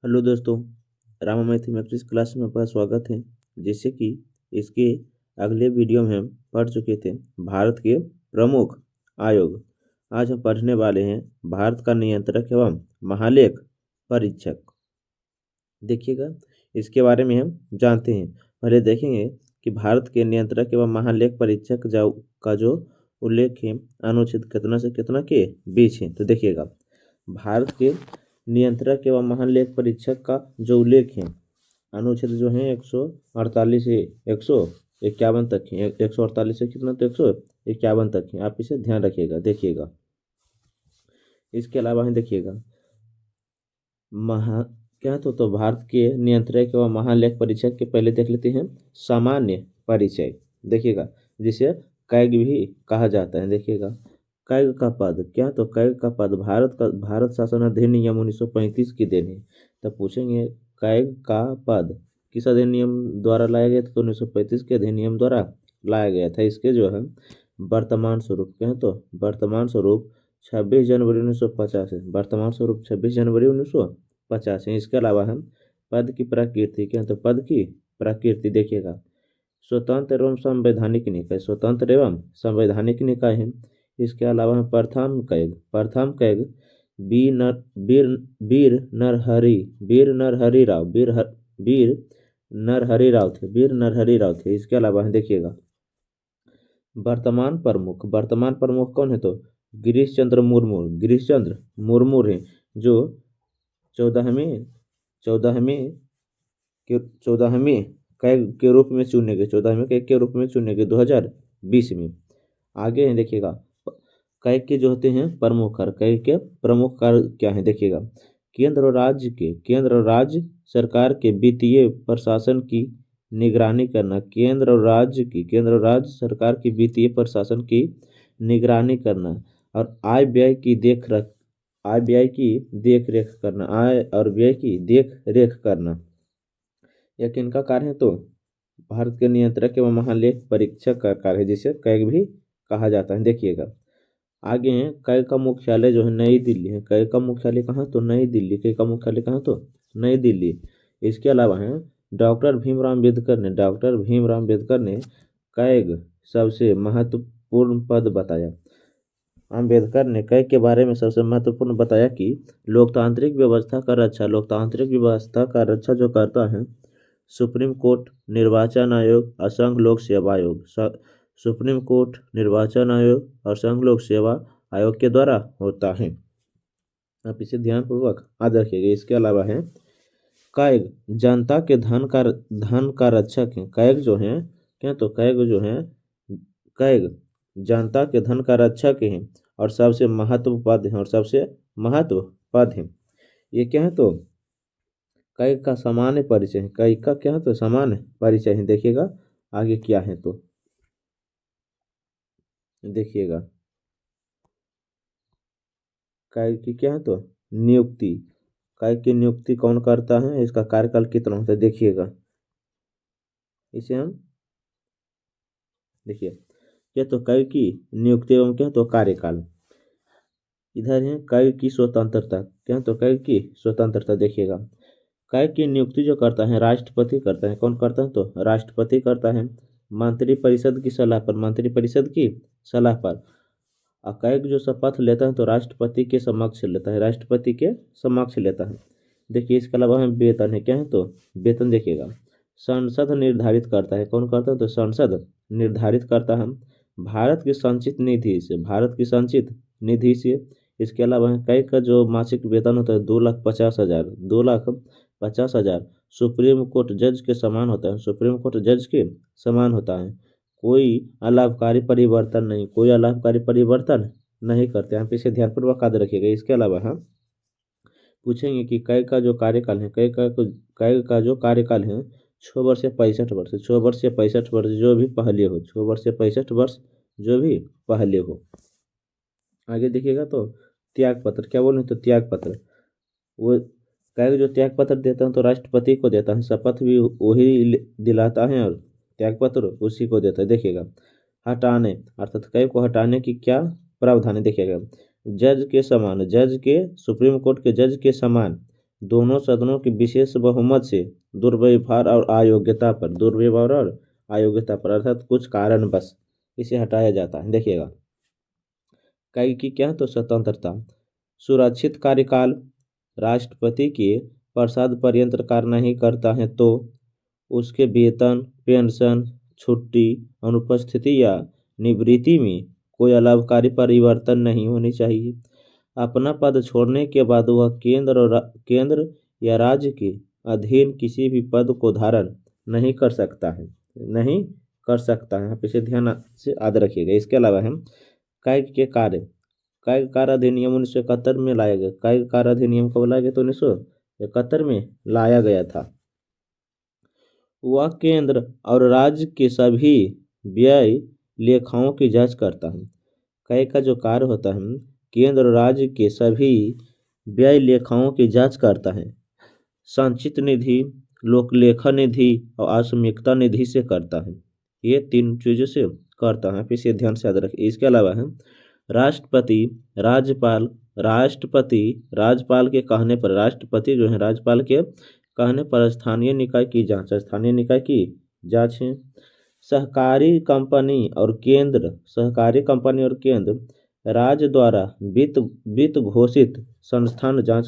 Hello दोस्तों, Rama mathematics class में आपका स्वागत है। जैसे कि इसके अगले वीडियो में हम पढ़ चुके थे भारत के प्रमुख आयोग। आज हम पढ़ने वाले हैं भारत का नियंत्रक एवं महालेख परीक्षक। देखिएगा, इसके बारे में हम जानते हैं। पहले देखेंगे कि भारत के नियंत्रक एवं महालेख परीक्षक का जो उल्लेख है अनुच्छेद कितना से कितना के बीच है। तो देखिएगा, भारत के नियंत्रक एवं महालेख परीक्षक का जो उल्लेख है अनुच्छेद जो है 148 से 151 तक है। 148 से कितना, तो 151 तक है। आप इसे ध्यान रखिएगा। देखिएगा, इसके अलावा है देखिएगा क्या तो भारत के नियंत्रक एवं महालेख परीक्षक के पहले देख लेते हैं सामान्य परिचय। देखिएगा, जिसे कैग भी कहा जाता है। देखिएगा, कैग का पद क्या, तो कैग का पद भारत शासन अधिनियम 1935 की देन है। तब पूछेंगे कैग का पद किस अधिनियम द्वारा लाया गया था, तो 1935 के अधिनियम द्वारा लाया गया था। इसके जो है वर्तमान स्वरूप क्या है, तो वर्तमान स्वरूप 26 जनवरी 1950 है। वर्तमान स्वरूप 26 जनवरी 1950 है। इसके अलावा हम पद की प्रकृति क्या, तो पद की प्रकृति देखिएगा स्वतंत्र एवं संवैधानिक निकाय, स्वतंत्र एवं संवैधानिक निकाय है। इसके अलावा हम प्रथम कैग वीर नरहरि राव थे। इसके अलावा हम देखिएगा वर्तमान प्रमुख कौन है, तो गिरीश चंद्र मुर्मू है, जो 14वें कैग के रूप में चुने गए, 14वें कैग के रूप में चुने गए 2020 में। आगे है देखिएगा कैग के जो होते हैं प्रमुख कार्य, कैग के प्रमुख कार्य क्या है। देखिएगा केंद्र और राज्य सरकार के वित्तीय प्रशासन की निगरानी करना, केंद्र और राज्य सरकार की वित्तीय प्रशासन की निगरानी करना और आय व्यय की देख रेख करना, आय और व्यय की देख रेख करना। यह किनका कार्य है, तो भारत के नियंत्रक एवं महालेख परीक्षक का कार्य है, जिसे कैग भी कहा जाता है। देखिएगा आगे है कैग का मुख्यालय जो है नई दिल्ली है। कैग का मुख्यालय कहाँ, तो नई दिल्ली। कैग का मुख्यालय कहाँ, तो नई दिल्ली। इसके अलावा है डॉक्टर भीमराव अम्बेडकर ने कैग सबसे महत्वपूर्ण पद बताया। अम्बेडकर ने कैग के बारे में सबसे महत्वपूर्ण बताया कि लोकतांत्रिक व्यवस्था का रक्षा जो करता है सुप्रीम कोर्ट, निर्वाचन आयोग और संघ लोक सेवा आयोग। सुप्रीम कोर्ट, निर्वाचन आयोग और संघ लोक सेवा आयोग के द्वारा होता है। आप इसे ध्यानपूर्वक याद रखिएगा। इसके अलावा है कैग जनता के धन का रक्षक है। कैग जो है क्या, तो कैग जनता के धन का रक्षक है और सबसे महत्व पद है। ये क्या है, तो कैग का सामान्य परिचय है। कैग का क्या है, तो सामान्य परिचय है। देखिएगा आगे क्या है, तो देखिएगा कैग की क्या है, तो नियुक्ति। कैग की नियुक्ति कौन करता है, इसका कार्यकाल कितना होता है। देखिएगा इसे हम देखिए क्या, तो कैग की नियुक्ति एवं क्या, तो कार्यकाल। इधर है कैग की स्वतंत्रता क्या, तो कैग की स्वतंत्रता। देखिएगा कैग की नियुक्ति जो करता है राष्ट्रपति करता है। कौन करता है, तो राष्ट्रपति करता है मंत्रिपरिषद की सलाह पर। और कैग जो शपथ लेता है तो राष्ट्रपति के समक्ष लेता है। देखिए इसके अलावा हम वेतन है क्या है, तो वेतन देखिएगा संसद निर्धारित करता है। कौन करता है, तो संसद निर्धारित करता है भारत की संचित निधि से। इसके अलावा कैग का जो मासिक वेतन होता है 2,50,000 सुप्रीम कोर्ट जज के समान होता है। कोई अलाभकारी परिवर्तन नहीं करते। आप इसे ध्यानपूर्वक याद रखिएगा। इसके अलावा हम पूछेंगे कि कैग का जो कार्यकाल है 6 वर्ष या 65 वर्ष, 6 वर्ष या 65 वर्ष जो भी पहले हो, 6 वर्ष या 65 वर्ष जो भी पहले हो। आगे देखिएगा तो त्याग पत्र क्या बोले, तो त्याग पत्र वो कैग जो त्याग पत्र देता है तो राष्ट्रपति को देता है। शपथ भी वही दिलाता है और त्याग पत्र उसी को देता है। देखिएगा हटाने अर्थात कैग को हटाने की क्या प्रावधान है। देखिएगा सुप्रीम कोर्ट के जज के समान दोनों सदनों के विशेष बहुमत से दुर्व्यवहार और अयोग्यता पर अर्थात कुछ कारणवश इसे हटाया जाता है। देखिएगा, कई की क्या है तो स्वतंत्रता, सुरक्षित कार्यकाल, राष्ट्रपति के प्रसाद पर्यंत कार्य नहीं करता है तो उसके वेतन, पेंशन, छुट्टी, अनुपस्थिति या निवृत्ति में कोई अलाभकारी परिवर्तन नहीं होनी चाहिए। अपना पद छोड़ने के बाद वह केंद्र या राज्य के अधीन किसी भी पद को धारण नहीं कर सकता है, नहीं कर सकता है। आप इसे ध्यान से याद रखिएगा। इसके अलावा हम कायिक कार्य अधिनियम 1971 में लाया गया। कायिक कार्य अधिनियम कब लाया गया तो 1971 में लाया गया था। वह केंद्र और राज्य के सभी व्यय लेखाओं की जांच करता है। कई का जो कार्य होता है, केंद्र और राज्य के सभी व्यय लेखाओं की जांच करता है। संचित निधि, लोकलेखा निधि और आकस्मिकता निधि से करता है। ये 3 चीजों से करता है, इसे ध्यान से याद रखिए। इसके अलावा है राष्ट्रपति राज्यपाल के कहने पर, राष्ट्रपति जो है राज्यपाल के कहने पर स्थानीय निकाय की जांच है। सहकारी कंपनी और केंद्र राज्य द्वारा वित्त घोषित संस्थान जांच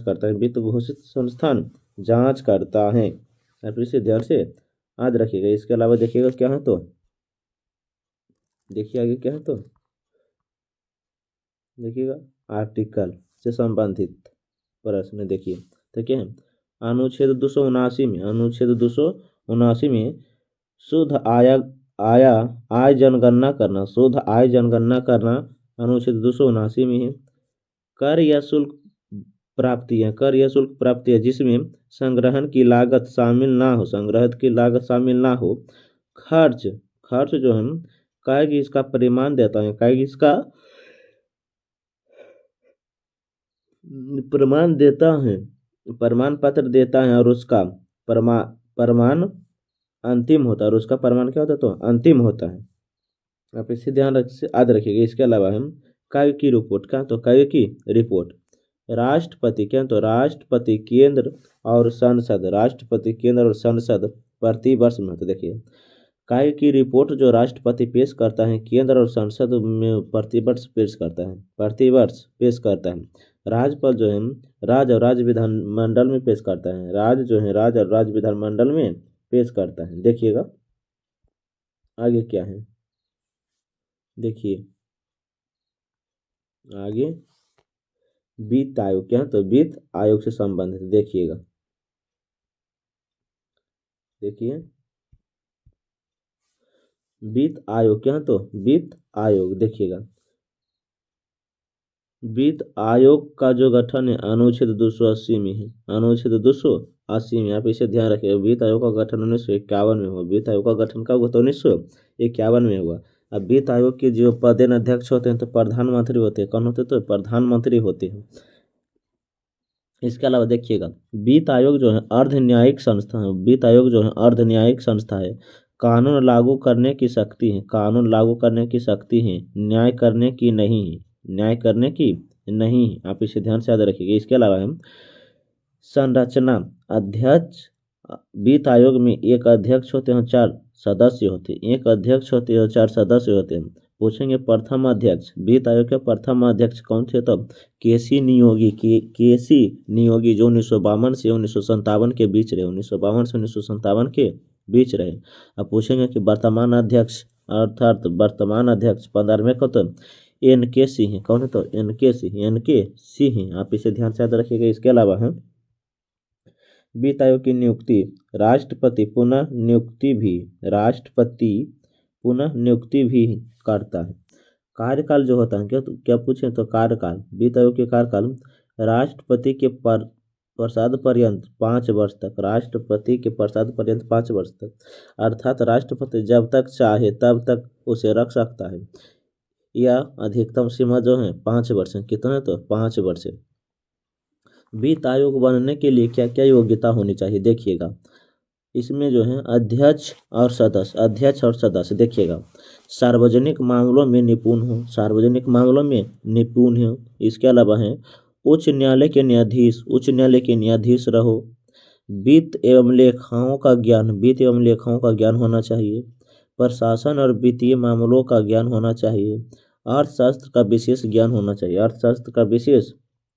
करता है। आप इसे ध्यान से याद रखिएगा। इसके अलावा देखिएगा क्या है तो देखिए आगे क्या है तो देखिएगा, आर्टिकल से संबंधित प्रश्न देखिए तो क्या है, अनुच्छेद 279 में शुद्ध आय जनगणना करना अनुच्छेद 279 में है। कर या शुल्क प्राप्तियां जिसमें संग्रहण की लागत शामिल ना हो, खर्च जो है कायगी इसका परिमाण देता है, कायगी इसका प्रमाण पत्र देता है और उसका प्रमाण अंतिम होता है, और उसका प्रमाण क्या होता है तो अंतिम होता है। आप इसे ध्यान याद रखिएगा। इसके अलावा हम कायगी की रिपोर्ट राष्ट्रपति केंद्र और संसद प्रति वर्ष में होता है। देखिए, कायगी की रिपोर्ट जो राष्ट्रपति पेश करता है, केंद्र और संसद में प्रतिवर्ष पेश करता है। राज्यपाल जो है राज्य और राज्य विधानमंडल में पेश करता है। राज्य और राज्य विधानमंडल में पेश करता है। देखिएगा आगे क्या है, देखिए आगे वित्त आयोग क्या है तो वित्त आयोग से संबंधित देखिएगा। देखिए वित्त आयोग क्या है तो वित्त आयोग देखिएगा, वित्त आयोग का जो गठन है अनुच्छेद 280 में है। अनुच्छेद 280 में आप इसे ध्यान रखिएगा। वित्त आयोग का गठन 1951 में हुआ। वित्त आयोग का गठन कब हुआ तो 1951 में हुआ। अब वित्त आयोग के जो पदेन अध्यक्ष होते हैं तो प्रधानमंत्री होते हैं। कौन होते तो प्रधानमंत्री होते हैं। इसके अलावा देखिएगा, वित्त आयोग जो है अर्ध न्यायिक संस्था है। कानून लागू करने की शक्ति है, न्याय करने की नहीं है। आप इसे ध्यान से याद रखिएगा। इसके अलावा हम संरचना, अध्यक्ष, वित्त आयोग में एक अध्यक्ष होते हैं, 4 सदस्य होते हैं। और 4 सदस्य होते हैं। पूछेंगे प्रथम अध्यक्ष, वित्त आयोग के प्रथम अध्यक्ष कौन थे तब केसी नियोगी जो 1952 से 1957 के बीच रहे। अब पूछेंगे कि वर्तमान अध्यक्ष 15वें को तो NK सिंह है। कौन है तो NK सिंह है। आप इसे ध्यान से याद रखिएगा। इसके अलावा है वित्त आयोग की नियुक्ति राष्ट्रपति पुनः नियुक्ति भी करता है। कार्यकाल जो होता है क्या पूछे तो कार्यकाल, वित्त आयोग के कार्यकाल राष्ट्रपति के प्रसाद पर्यंत 5 वर्ष तक, अर्थात राष्ट्रपति जब तक चाहे तब तक उसे रख सकता है। या अधिकतम सीमा जो है 5 वर्ष है। कितना तो 5 वर्ष है। वित्त आयोग बनने के लिए क्या क्या योग्यता होनी चाहिए देखिएगा। इसमें जो है अध्यक्ष और सदस्य देखिएगा, सार्वजनिक मामलों में निपुण हो। इसके अलावा है उच्च न्यायालय के न्यायाधीश रहो। वित्त एवं लेखाओं का ज्ञान होना चाहिए। प्रशासन और वित्तीय मामलों का ज्ञान होना चाहिए। अर्थशास्त्र का विशेष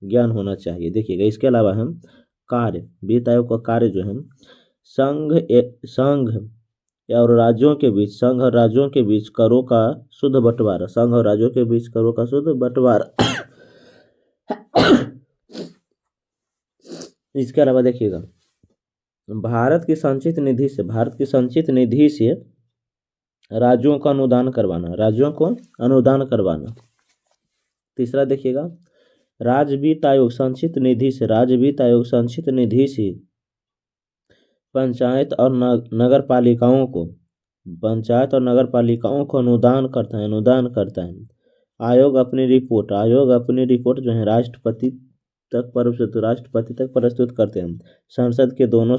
ज्ञान होना चाहिए। देखिएगा, इसके अलावा हम कार्य, वित्त आयोग का कार्य जो है संघ और राज्यों के बीच करों का शुद्ध बंटवारा इसके अलावा देखिएगा, भारत की संचित निधि से राज्यों को अनुदान करवाना। तीसरा देखिएगा, राज्य वित्त आयोग संचित निधि से पंचायत और नगर पालिकाओं को अनुदान करता है। आयोग अपनी रिपोर्ट जो है राष्ट्रपति तक प्रस्तुत करते हैं। संसद के दोनों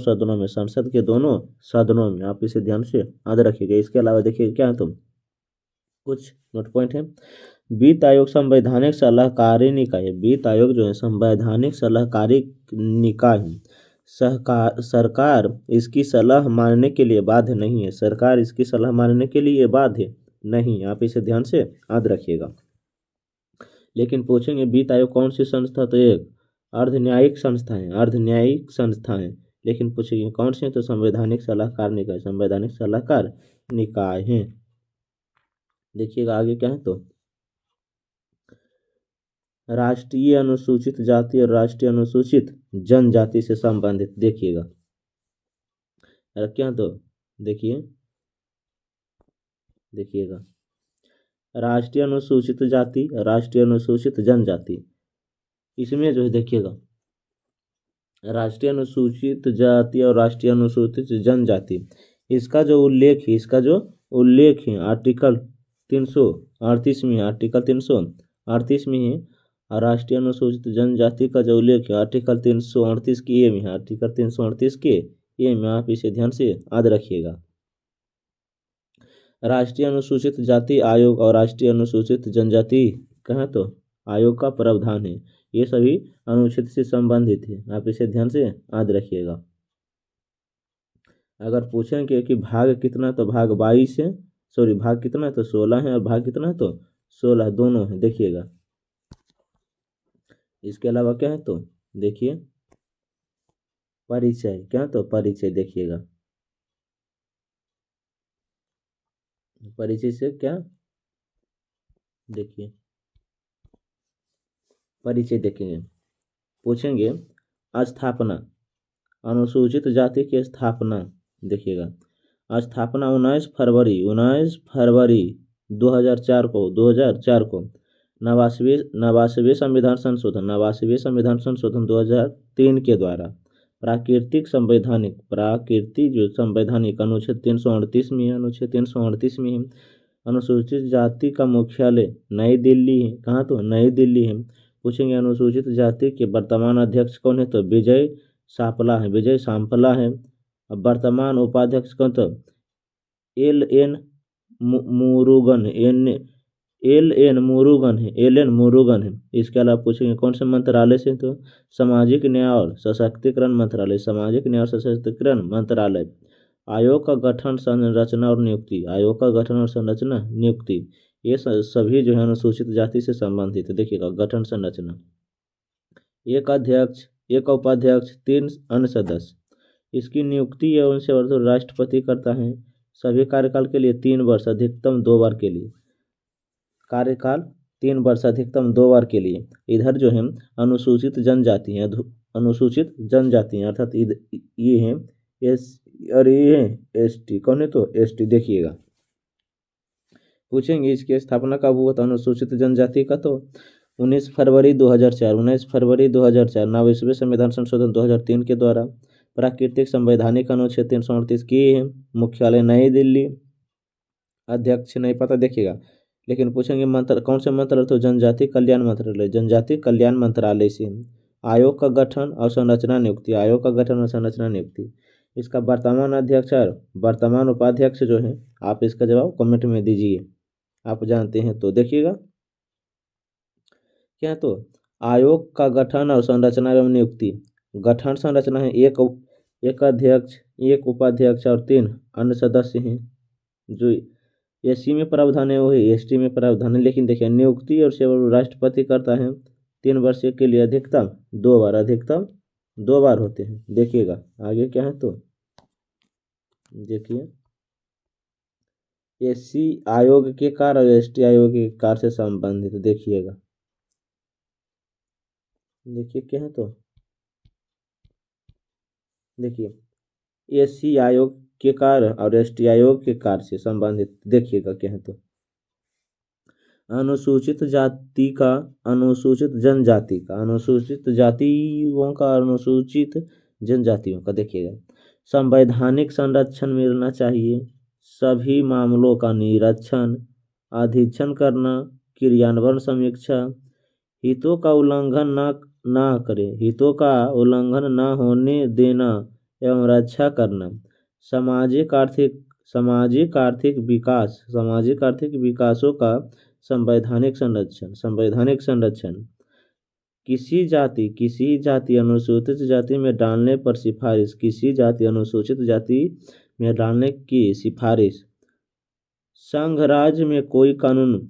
सदनों में आप इसे ध्यान से याद रखिएगा। इसके अलावा देखिए क्या है, तो कुछ नोट पॉइंट है। वित्त आयोग संवैधानिक सलाहकारी निकाय है। वित्त आयोग जो है संवैधानिक सलाहकारी निकाय है। सरकार इसकी सलाह मानने के लिए बाध्य नहीं है। आप इसे ध्यान से याद रखिएगा। लेकिन पूछेंगे वित्त आयोग कौन सी संस्था, तो एक अर्धन्यायिक संस्था है। लेकिन पूछेंगे कौन से, तो संवैधानिक सलाहकार निकाय है। देखिएगा आगे क्या है, तो राष्ट्रीय अनुसूचित जाति और राष्ट्रीय अनुसूचित जनजाति से संबंधित। देखिएगा क्या, तो देखिएगा राष्ट्रीय अनुसूचित जाति, राष्ट्रीय अनुसूचित जनजाति, इसमें जो है देखिएगा राष्ट्रीय अनुसूचित जाति और राष्ट्रीय अनुसूचित जनजाति, इसका जो उल्लेख है आर्टिकल 338 में है। और राष्ट्रीय अनुसूचित जनजाति का जो उल्लेख है आर्टिकल 338 के ए में है। आप इसे ध्यान से याद रखिएगा। राष्ट्रीय अनुसूचित जाति आयोग और राष्ट्रीय अनुसूचित जनजाति कहाँ, तो आयोग का प्रावधान है। ये सभी अनुच्छेद से संबंधित है। आप इसे ध्यान से याद रखिएगा। अगर पूछेंगे कि भाग कितना, तो भाग 22 है, भाग कितना है, तो 16 है, और भाग कितना है, तो 16 दोनों है। देखिएगा इसके अलावा क्या है, तो देखिए परिचय, क्या, तो परिचय। देखिएगा परिचय से क्या, देखिए परिचय देखेंगे। पूछेंगे स्थापना, अनुसूचित जाति की स्थापना। देखिएगा स्थापना 19 फरवरी 2004 को नवासीवें संविधान संशोधन 2003 के द्वारा प्राकृतिक जो संवैधानिक अनुच्छेद 338 में है। अनुसूचित जाति का मुख्यालय नई दिल्ली है। कहाँ, तो नई दिल्ली है। पूछेंगे अनुसूचित जाति के वर्तमान अध्यक्ष कौन है, तो विजय सांपला है। अब वर्तमान उपाध्यक्ष कौन, तो एल एन मुरुगन है। इसके अलावा पूछेंगे कौन से मंत्रालय से, तो सामाजिक न्याय और सशक्तिकरण मंत्रालय। आयोग का गठन, संरचना और नियुक्ति, ये सभी जो है अनुसूचित जाति से संबंधित है। देखिएगा गठन संरचना, एक अध्यक्ष, एक उपाध्यक्ष, 3 अन्य सदस्य। इसकी नियुक्ति एवं सेवा राष्ट्रपति करता है। सभी कार्यकाल के लिए 3 वर्ष, अधिकतम 2 बार के लिए। कार्यकाल 3 वर्ष, अधिकतम 2 बार के लिए। इधर जो है अनुसूचित जनजाति है, अर्थात ये है एस और ये है एसटी। कौन है, तो एसटी। देखिएगा पूछेंगे इसकी स्थापना कब हुआ, तो अनुसूचित जनजाति का, तो 19 फरवरी 2004 नवासीवें संविधान संशोधन 2003 के द्वारा। प्राकृतिक संवैधानिक अनुच्छेद 338 की है। मुख्यालय नई दिल्ली। अध्यक्ष नहीं पता, देखिएगा। लेकिन पूछेंगे कौन से मंत्रालय, तो जनजाति कल्याण मंत्रालय से। आयोग का गठन और संरचना नियुक्ति। इसका वर्तमान अध्यक्ष और वर्तमान उपाध्यक्ष जो है, आप इसका जवाब कमेंट में दीजिए, आप जानते हैं तो। देखिएगा क्या, तो आयोग का गठन और संरचना एवं नियुक्ति। गठन संरचना है एक अध्यक्ष, एक उपाध्यक्ष और 3 अन्य सदस्य हैं। जो एससी में प्रावधान है वही एसटी में प्रावधान है। लेकिन देखिए नियुक्ति और सेवा राष्ट्रपति करता है 3 वर्ष के लिए अधिकतम 2 बार, अधिकतम 2 बार होते हैं। देखिएगा आगे क्या है तो देखिए एससी आयोग के कार्य और एसटी आयोग के कार्य से संबंधित देखिएगा। देखिए क्या है तो देखिए एससी आयोग के कार्य और एसटी आयोग के कार्य से संबंधित देखिएगा क्या है तो अनुसूचित जाति का, अनुसूचित जनजाति का, अनुसूचित जातियों का, अनुसूचित जनजातियों का देखिएगा संवैधानिक संरक्षण मिलना चाहिए। सभी मामलों का निरीक्षण, अधीक्षण करना, क्रियान्वयन समीक्षा, हितों का उल्लंघन ना करे, हितों का उल्लंघन न होने देना एवं रक्षा करना, सामाजिक आर्थिक विकासों का संवैधानिक संरक्षण किसी जाति अनुसूचित जाति में डालने पर सिफारिश, किसी जाति अनुसूचित जाति में डालने की सिफारिश, संघ राज्य में कोई कानून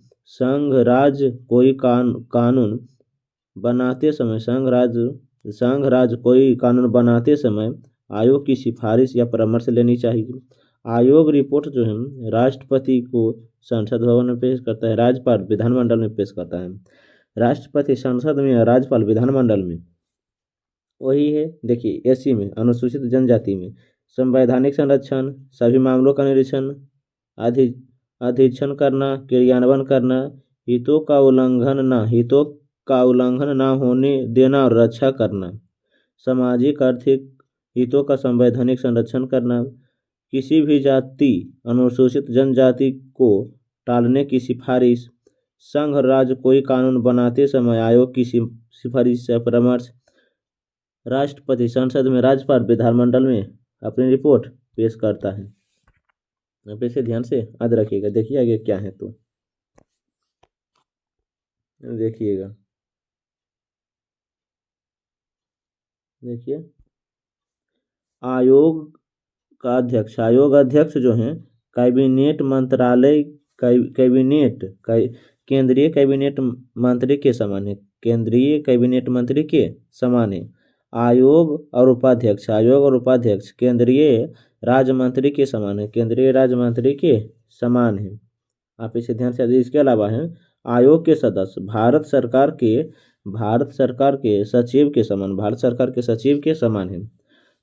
बनाते समय, संघ राज्य कोई कानून बनाते समय आयोग की सिफारिश या परामर्श लेनी चाहिए। आयोग रिपोर्ट जो है राष्ट्रपति को संसद भवन में पेश करता है, राज्यपाल विधानमंडल में पेश करता है। राष्ट्रपति संसद में, राज्यपाल विधानमंडल में। वही है देखिए एससी में, अनुसूचित जनजाति में संवैधानिक संरक्षण, सभी मामलों का निरीक्षण, अधीक्षण करना, क्रियान्वयन करना, हितों का उल्लंघन न होने देना और रक्षा करना, सामाजिक आर्थिक हितों का संवैधानिक संरक्षण करना, किसी भी जाति अनुसूचित जनजाति को टालने की सिफारिश, संघ राज्य कोई कानून बनाते समय आयोग की सिफारिश या परामर्श, राष्ट्रपति संसद में, राज्यपाल विधानमंडल में अपनी रिपोर्ट पेश करता है। आप इसे ध्यान से याद रखिएगा। देखिए आगे क्या है तो देखिएगा, देखिए आयोग अध्यक्ष जो हैं कैबिनेट मंत्रालय, केंद्रीय कैबिनेट मंत्री के समान है, केंद्रीय कैबिनेट मंत्री के समान है। आयोग और उपाध्यक्ष केंद्रीय राज्य मंत्री के समान है, केंद्रीय राज्य मंत्री के समान है। आप इसे ध्यान से। इसके अलावा है आयोग के सदस्य भारत सरकार के सचिव के समान है।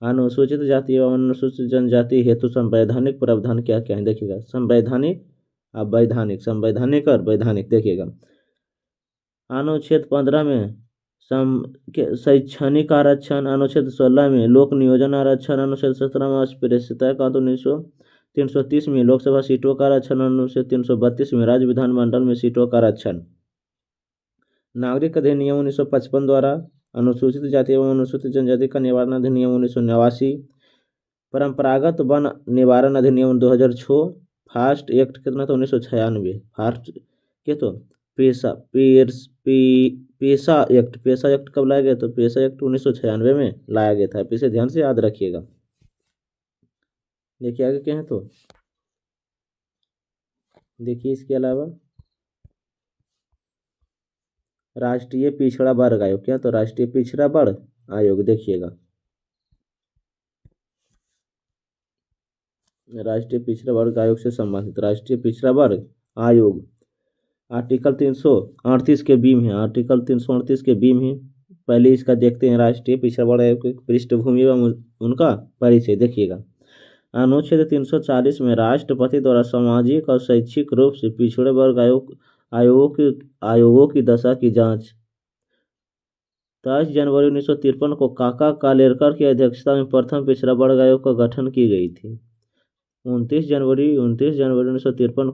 अनुसूचित जाति एवं अनुसूचित जनजाति हेतु संवैधानिक प्रावधान क्या क्या है देखिएगा। संवैधानिक और वैधानिक देखिएगा। अनुच्छेद 15 में शैक्षणिक आरक्षण, अनुच्छेद 16 में लोक नियोजन आरक्षण, अनुच्छेद 17 में अस्पृश्यता कानून 330 में लोकसभा सीटों का आरक्षण, अनुच्छेद 332 में राज्य विधानमंडल में सीटों का आरक्षण। नागरिक अधिनियम 1955 द्वारा अनुसूचित जाति एवं अनुसूचित जनजाति का निवारण अधिनियम 1989, परंपरागत वन निवारण अधिनियम 2006, फास्ट एक्ट कितना तो 1996, फास्ट के तो पेशा एक्ट कब लाया गया तो पेशा एक्ट 1996 में लाया गया था। इसे ध्यान से याद रखिएगा। देखिए आगे क्या है तो देखिए इसके अलावा राष्ट्रीय पिछड़ा वर्ग आयोग क्या तो राष्ट्रीय पिछड़ा वर्ग आयोग देखिएगा। राष्ट्रीय पिछड़ा वर्ग आयोग से संबंधित राष्ट्रीय पिछड़ा वर्ग आयोग आर्टिकल 338 के बीम है, आर्टिकल 338 के बीम है। पहले इसका देखते हैं राष्ट्रीय पिछड़ा वर्ग आयोग की पृष्ठभूमि एवं उनका परिचय देखिएगा। अनुच्छेद 340 में राष्ट्रपति द्वारा सामाजिक और शैक्षिक रूप से पिछड़े वर्ग आयोगों की दशा की जांच 23 जनवरी 1953 को काका कालेलकर की अध्यक्षता में प्रथम पिछड़ा वर्ग आयोग का गठन की गई थी। 29 जनवरी 1953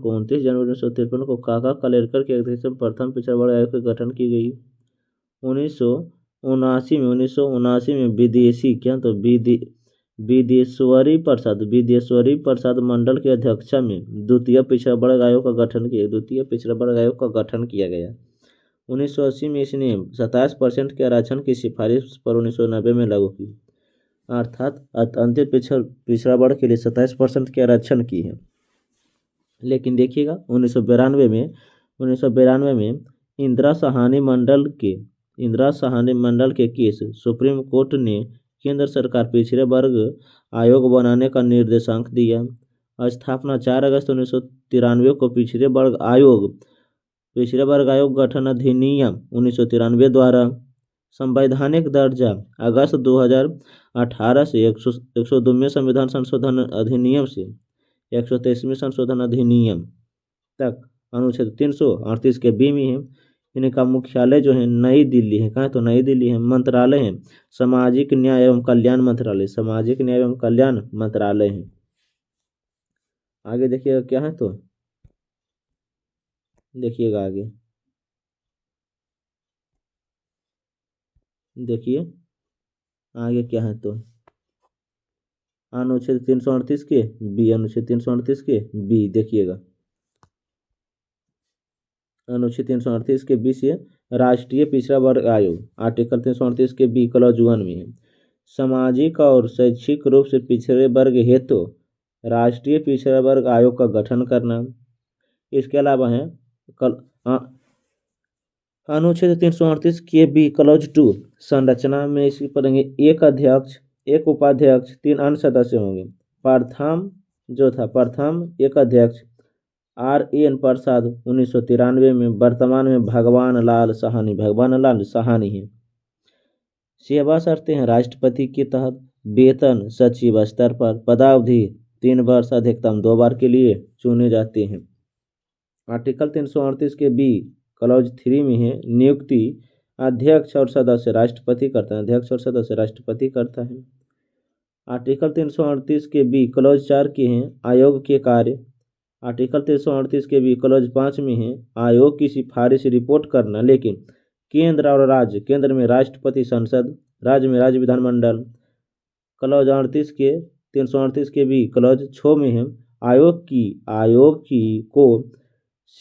को काका कालेलकर की अध्यक्षता में प्रथम पिछड़ा वर्ग आयोग का गठन की गई। 1979 में विदेश्वरी प्रसाद मंडल की अध्यक्षता में द्वितीय पिछड़ा वर्ग आयोग का गठन किया गया। 1980 में इसने 27% के आरक्षण की सिफारिश पर 1990 में लागू की, अर्थात अंतिम पिछड़ा वर्ग के लिए 27% के आरक्षण की है। लेकिन देखिएगा 1992 में इंदिरा साहनी मंडल के केस सुप्रीम कोर्ट ने केंद्र सरकार पिछड़े वर्ग आयोग बनाने का निर्देशांक दिया। स्थापना 4 अगस्त 1993 को पिछड़े वर्ग आयोग गठन अधिनियम 1993 द्वारा, संवैधानिक दर्जा अगस्त 2018 से 102वें संविधान संशोधन अधिनियम से 123वें संशोधन अधिनियम तक अनुच्छेद 338 के बी में है। इनका मुख्यालय जो है नई दिल्ली है। कहाँ? तो नई दिल्ली है। मंत्रालय है सामाजिक न्याय एवं कल्याण मंत्रालय है। आगे देखिएगा क्या है, तो देखिएगा आगे देखिए आगे क्या है, तो अनुच्छेद 338 के बी देखिएगा, अनुच्छेद 338 के बी से राष्ट्रीय पिछड़ा वर्ग आयोग आर्टिकल 338 के बी क्लॉज 1 में है, सामाजिक और शैक्षिक रूप से पिछड़े वर्ग हेतु राष्ट्रीय पिछड़ा वर्ग आयोग का गठन करना। इसके अलावा है अनुच्छेद 338 के बी क्लॉज 2 संरचना में इसकी पढ़ेंगे, एक अध्यक्ष, एक उपाध्यक्ष, 3 अन्य सदस्य होंगे। प्रथम एक अध्यक्ष RN प्रसाद 1993 में, वर्तमान में भगवान लाल सहानी है। सेवा शर्तें हैं राष्ट्रपति के तहत वेतन सचिव स्तर पर, पदावधि 3 वर्ष, अधिकतम 2 बार के लिए चुने जाते हैं। आर्टिकल 338 के बी क्लॉज 3 में है, नियुक्ति अध्यक्ष और सदस्य राष्ट्रपति करता है। आर्टिकल 338 के बी क्लॉज 4 के हैं, आयोग के कार्य। आर्टिकल 338 के बी क्लॉज 5 में है, आयोग की सिफारिश रिपोर्ट करना, लेकिन केंद्र और राज्य, केंद्र में राष्ट्रपति संसद, राज्य में राज्य विधानमंडल। क्लॉज 338 के बी क्लॉज 6 में है, आयोग की को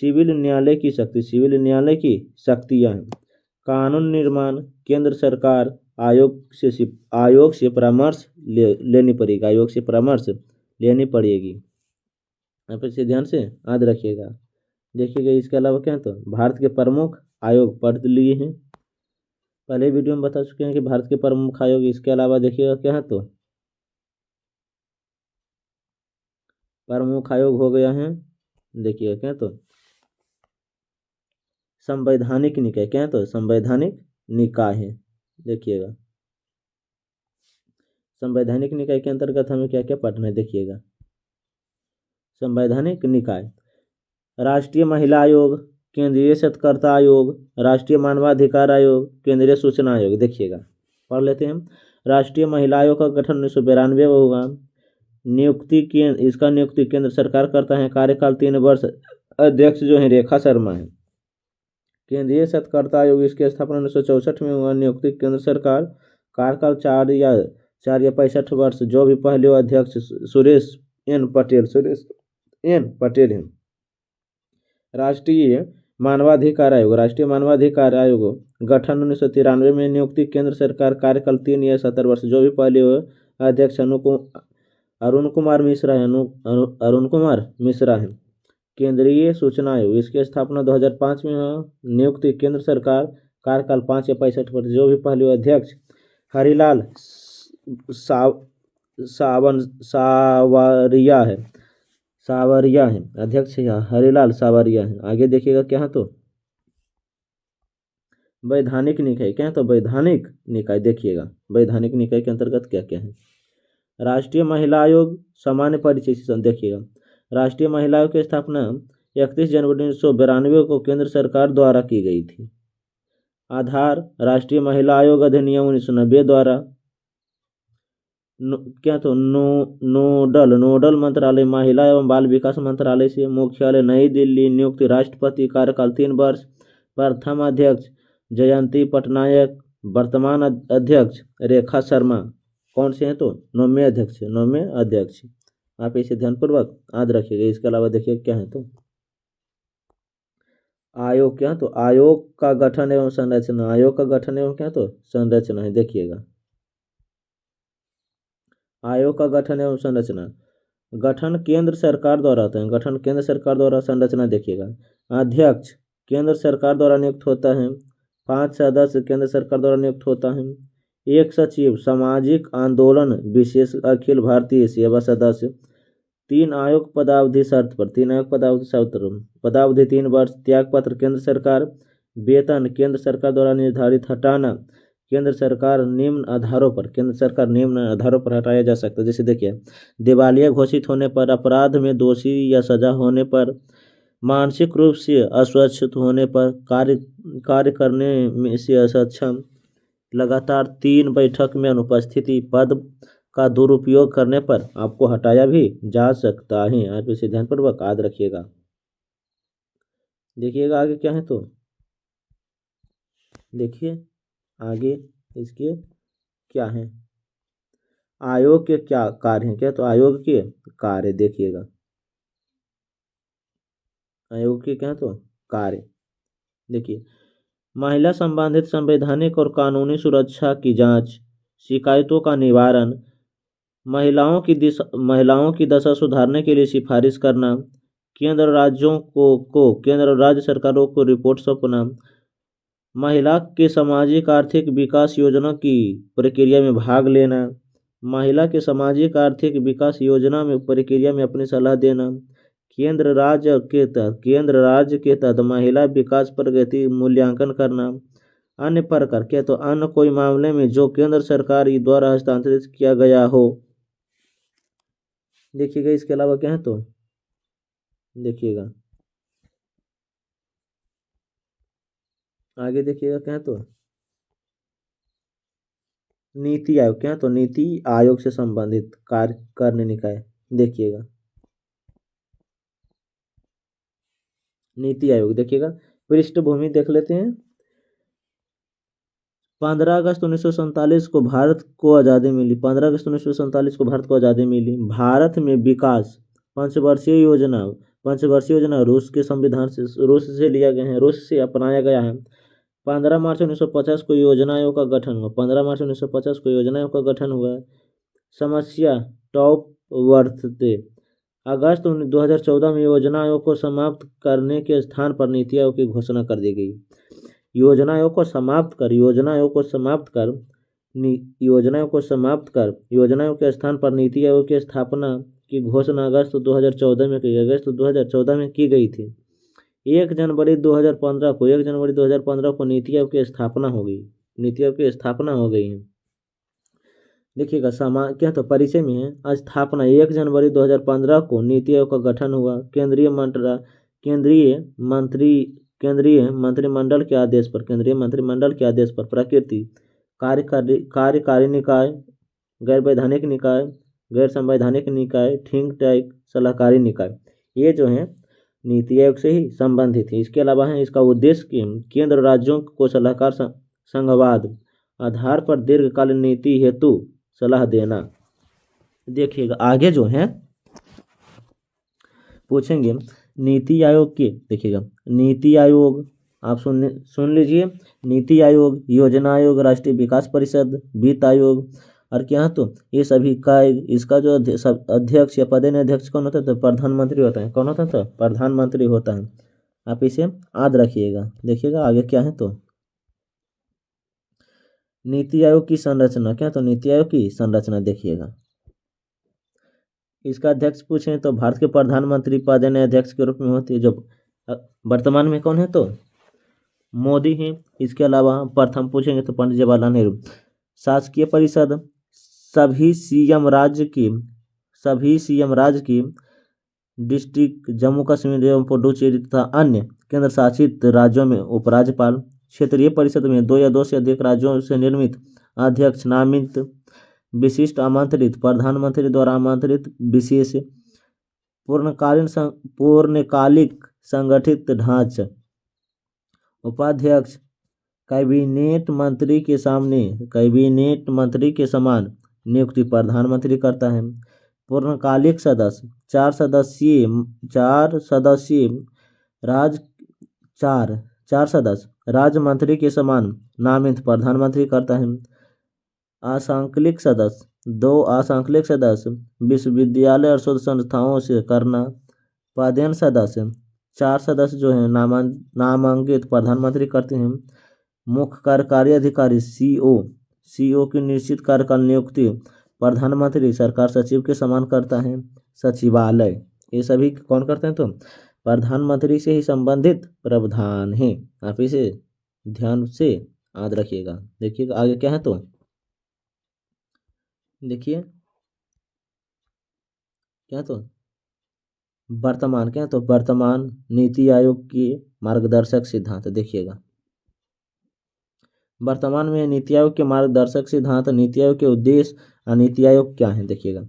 सिविल न्यायालय की शक्तियां हैं। कानून निर्माण केंद्र सरकार आयोग से परामर्श लेनी पड़ेगी। आप इसे ध्यान से याद रखिएगा। देखिएगा इसके अलावा क्या है, तो भारत के प्रमुख आयोग पढ़ लिए हैं, पहले वीडियो में बता चुके हैं कि भारत के प्रमुख आयोग। इसके अलावा देखिएगा क्या है, तो प्रमुख आयोग हो गया है, देखिएगा क्या है, तो संवैधानिक निकाय। क्या है, तो संवैधानिक निकाय है। देखिएगा संवैधानिक निकाय के अंतर्गत हमें क्या क्या पढ़ना है, देखिएगा संवैधानिक निकाय, राष्ट्रीय महिला आयोग, केंद्रीय सत्कर्ता आयोग, राष्ट्रीय मानवाधिकार आयोग, केंद्रीय सूचना आयोग। देखिएगा पढ़ लेते हैं। राष्ट्रीय महिला आयोग का गठन 1992 में हुआ। इसका नियुक्ति केंद्र सरकार करता है, कार्यकाल 3 वर्ष, अध्यक्ष जो है रेखा शर्मा है। केंद्रीय सत्कर्ता आयोग, इसकी स्थापना 1964 में हुआ, नियुक्ति केंद्र सरकार, कार्यकाल 4 या 65 वर्ष, जो भी पहले अध्यक्ष सुरेश एन पटेल है। राष्ट्रीय मानवाधिकार आयोग गठन 1993 में, नियुक्ति केंद्र सरकार, कार्यकाल 3 या 70 वर्ष, जो भी पहले अध्यक्ष अरुण कुमार मिश्रा है। केंद्रीय सूचना आयोग, इसकी स्थापना 2005 में हुआ, नियुक्ति केंद्र सरकार, कार्यकाल 5 या 65 वर्ष, जो भी पहले अध्यक्ष हरिलाल सावरिया है, अध्यक्ष हरिलाल सावरिया है। आगे देखिएगा क्या है, तो वैधानिक निकाय। क्या है, तो वैधानिक निकाय। देखिएगा वैधानिक निकाय के अंतर्गत क्या क्या है। राष्ट्रीय महिला आयोग सामान्य परिचय से देखिएगा, राष्ट्रीय महिला आयोग की स्थापना 31 जनवरी 1992 को केंद्र सरकार द्वारा की गई थी। आधार राष्ट्रीय महिला आयोग अधिनियम 1990 द्वारा। क्या, तो नोडल मंत्रालय महिला एवं बाल विकास मंत्रालय से, मुख्यालय नई दिल्ली, नियुक्ति राष्ट्रपति, कार्यकाल 3 वर्ष, प्रथम अध्यक्ष जयंती पटनायक, वर्तमान अध्यक्ष रेखा शर्मा। कौन से हैं, तो 9वें अध्यक्ष। आप इसे ध्यानपूर्वक याद रखिएगा। इसके अलावा देखिए क्या है, तो आयोग क्या, तो आयोग का गठन एवं संरचना, आयोग का गठन एवं क्या, तो संरचना है। देखिएगा आयोग का गठन एवं संरचना, गठन केंद्र सरकार द्वारा होता है, गठन केंद्र सरकार द्वारा। संरचना देखिएगा, अध्यक्ष केंद्र सरकार द्वारा नियुक्त होता है, 5 सदस्य केंद्र सरकार द्वारा नियुक्त होता है, एक सचिव सामाजिक आंदोलन विशेष अखिल भारतीय सेवा सदस्य, 3 आयोग पदावधि शर्त पर, 3 आयोग पदावधि शर्त पर, पदावधि 3 वर्ष, त्यागपत्र केंद्र सरकार, वेतन केंद्र सरकार द्वारा निर्धारित हटाना, केंद्र सरकार निम्न आधारों पर, केंद्र सरकार निम्न आधारों पर हटाया जा सकता है। जैसे देखिए, दिवालिया घोषित होने पर, अपराध में दोषी या सजा होने पर, मानसिक रूप से अस्वस्थ होने पर, कार्य करने में से असक्षम, लगातार 3 बैठक में अनुपस्थिति, पद का दुरुपयोग करने पर आपको हटाया भी जा सकता है। आप इसे ध्यानपूर्वक याद रखिएगा। देखिएगा आगे क्या है, तो देखिए आगे इसके क्या है, आयोग के क्या कार्य हैं, क्या, तो आयोग के कार्य देखिएगा, आयोग के क्या, तो कार्य देखिए, महिला संबंधित संवैधानिक और कानूनी सुरक्षा की जांच, शिकायतों का निवारण, महिलाओं की दशा सुधारने के लिए सिफारिश करना, केंद्र राज्यों को केंद्र और राज्य सरकारों को रिपोर्ट सौंपना, महिला के सामाजिक आर्थिक विकास योजना की प्रक्रिया में भाग लेना, महिला के सामाजिक आर्थिक विकास योजना में प्रक्रिया में अपनी सलाह देना, केंद्र राज्य के तहत महिला विकास प्रगति मूल्यांकन करना, अन्य प्रकार क्या, तो अन्य कोई मामले में जो केंद्र सरकार द्वारा हस्तांतरित किया गया हो। देखिएगा इसके अलावा क्या है, तो देखिएगा आगे देखिएगा क्या है, तो नीति आयोग, क्या, तो नीति आयोग से संबंधित कार्य करने निकाय। देखिएगा नीति आयोग, देखिएगा पृष्ठभूमि देख लेते हैं। 15 अगस्त 1947 को भारत को आज़ादी मिली, 15 अगस्त 1947 को भारत को आज़ादी मिली। भारत में विकास पंचवर्षीय योजना रूस के संविधान से, रूस से लिया गया है, रूस से अपनाया गया है। 15 मार्च 1950 को योजना आयोग का गठन हुआ, 15 मार्च 1950 को योजना आयोग का गठन हुआ। समस्या टॉप वर्थ अगस्त 2014 में योजना आयोग को समाप्त करने के स्थान पर नीति आयोग की घोषणा कर दी गई। योजना आयोग को समाप्त कर योजना आयोग के स्थान पर नीति आयोग की स्थापना की घोषणा अगस्त 2014 में की गई थी। 1 जनवरी 2015 को नीति आयोग की स्थापना हो गई है। देखिएगा क्या, तो परिचय में है, स्थापना 1 जनवरी 2015 को नीति आयोग का गठन हुआ। केंद्रीय मंत्रिमंडल के आदेश पर प्रकृति कार्यकारी निकाय, गैर वैधानिक निकाय, गैर संवैधानिक निकाय, थिंक टैंक, सलाहकारी निकाय, ये जो है नीति आयोग से ही संबंधित है। इसके अलावा है इसका उद्देश्य केंद्र राज्यों को सलाहकार संघवाद आधार पर दीर्घकालीन नीति हेतु सलाह देना। देखिएगा आगे जो है पूछेंगे नीति आयोग के, देखिएगा नीति आयोग आप सुन लीजिए, नीति आयोग, योजना आयोग, राष्ट्रीय विकास परिषद, वित्त आयोग, और क्या, तो ये सभी का इसका जो अध्यक्ष या पदेन अध्यक्ष कौन होता है, तो प्रधानमंत्री होता है। कौन होता है, तो प्रधानमंत्री होता है। आप इसे याद रखिएगा। देखिएगा आगे क्या है, तो नीति आयोग की संरचना, क्या, तो नीति आयोग की संरचना देखिएगा। इसका अध्यक्ष पूछें तो भारत के प्रधानमंत्री पदेन अध्यक्ष के रूप में होती है, जो वर्तमान में कौन है, तो मोदी हैं। इसके अलावा प्रथम पूछेंगे तो पंडित जवाहरलाल नेहरू। शासकीय परिषद सभी सीएम राज्य की डिस्ट्रिक्ट जम्मू कश्मीर एवं पुडुचेरी तथा अन्य केंद्र शासित राज्यों में उपराज्यपाल। क्षेत्रीय परिषद में 2 या 2 से अधिक राज्यों से निर्मित अध्यक्ष नामित विशिष्ट आमंत्रित प्रधानमंत्री द्वारा आमंत्रित विशेष पूर्णकालिक संगठित ढांचा। उपाध्यक्ष कैबिनेट मंत्री के समान नियुक्ति प्रधानमंत्री करता है। पूर्णकालिक सदस्य 4 सदस्यीय चार चार सदस्य राज्य मंत्री के समान नामित प्रधानमंत्री करता है। आंकलिक सदस्य दो आंकलिक सदस्य विश्वविद्यालय और शोध संस्थाओं से करना। पदेन सदस्य चार सदस्य जो है नामांकित प्रधानमंत्री करते हैं। मुख्य कार्यकारी अधिकारी सीओ की निश्चित कार्यकाल नियुक्ति प्रधानमंत्री सरकार सचिव के समान करता है। सचिवालय ये सभी कौन करते हैं तो प्रधानमंत्री से ही संबंधित प्रावधान है। आप इसे ध्यान से याद रखिएगा। देखिएगा आगे क्या है तो देखिए क्या तो वर्तमान क्या तो वर्तमान नीति आयोग के मार्गदर्शक सिद्धांत। देखिएगा वर्तमान में नीति आयोग के मार्गदर्शक सिद्धांत, नीति आयोग के उद्देश्य और नीति आयोग क्या है। देखिएगा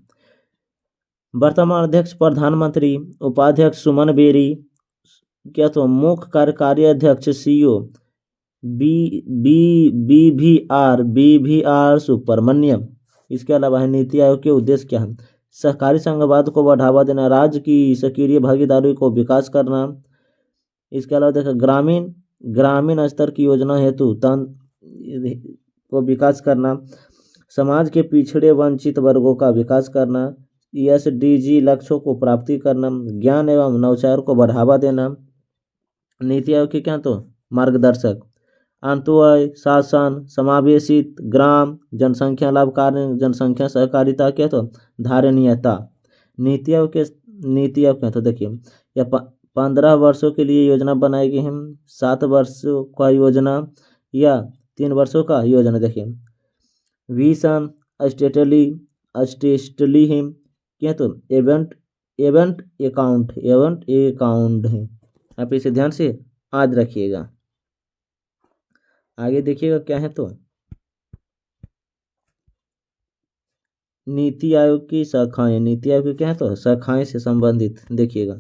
वर्तमान अध्यक्ष प्रधानमंत्री, उपाध्यक्ष सुमन बेरी, क्या तो मुख्य कार्यकारी अध्यक्ष CEO B V R Subrahmanyam. इसके अलावा है नीति आयोग के उद्देश्य क्या है। सहकारी संघवाद को बढ़ावा देना, राज्य की सक्रिय भागीदारी को विकास करना। इसके अलावा देखो ग्रामीण स्तर की योजना हेतु को विकास करना, समाज के पिछड़े वंचित वर्गों का विकास करना, एसडीजी लक्ष्यों को प्राप्ति करना, ज्ञान एवं नवाचार को बढ़ावा देना। नीति आयोग के क्या तो मार्गदर्शक अंत्योदय शासन, समावेशित ग्राम, जनसंख्या लाभकारी, जनसंख्या सहकारिता क्या तो धारणीयता। नीति आयोग क्या तो देखिए या 15 वर्षों के लिए योजना बनाई गई है, 7 वर्षों का योजना या 3 वर्षों का योजना। देखिए विजन स्टेटली है क्या तो इवेंट अकाउंट है। आप इसे ध्यान से याद रखिएगा। आगे देखिएगा क्या है तो नीति आयोग की शाखाएं। नीति आयोग की क्या है तो शाखाएं से संबंधित। देखिएगा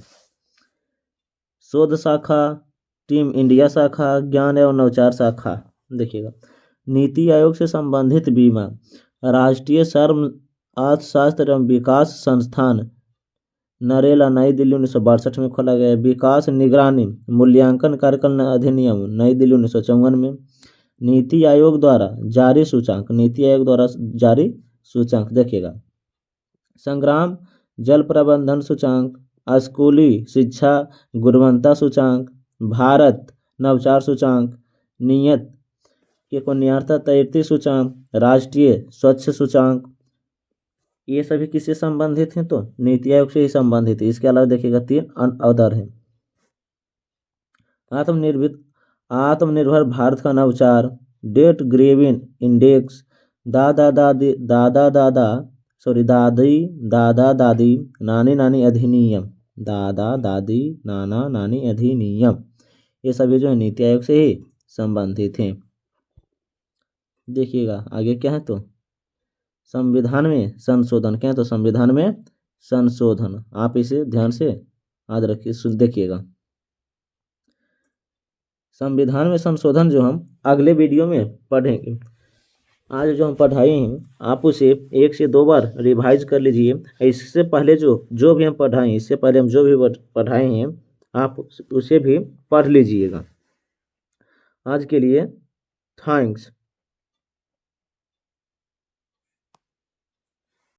शोध शाखा, टीम इंडिया शाखा, ज्ञान एवं नवाचार शाखा। देखिएगा नीति आयोग से संबंधित बीमा, राष्ट्रीय श्रम अर्थशास्त्र एवं विकास संस्थान नरेला नई दिल्ली 1962 में खोला गया। विकास निगरानी मूल्यांकन कार्यक्रम अधिनियम नई दिल्ली 1954 में। नीति आयोग द्वारा जारी सूचांक, नीति आयोग द्वारा जारी सूचांक। देखिएगा संग्राम जल प्रबंधन सूचांक, स्कूली शिक्षा गुणवत्ता सूचांक, भारत नवाचार सूचांक, नियत के को नियंत्रण तैयारी सूचांक, राष्ट्रीय स्वच्छ सूचांक। ये सभी किससे संबंधित हैं तो नीति आयोग से ही संबंधित है। इसके अलावा देखिएगा 3 अदर है। आत्मनिर्भर भारत का नवाचार, डेट ग्रेविन इंडेक्स, दादा दादी नानी नानी अधिनियम। ये सभी जो है नीति आयोग से ही संबंधित हैं। देखिएगा आगे क्या है तो संविधान में संशोधन। क्या है तो संविधान में संशोधन। आप इसे ध्यान से याद रखिए। देखिएगा संविधान में संशोधन जो हम अगले वीडियो में पढ़ेंगे। आज जो हम पढ़ाए हैं आप उसे 1 से 2 बार रिवाइज कर लीजिए। इससे पहले जो भी हम पढ़ाए, इससे पहले हम जो भी पढ़ाए हैं आप उसे भी पढ़ लीजिएगा। आज के लिए थैंक्स।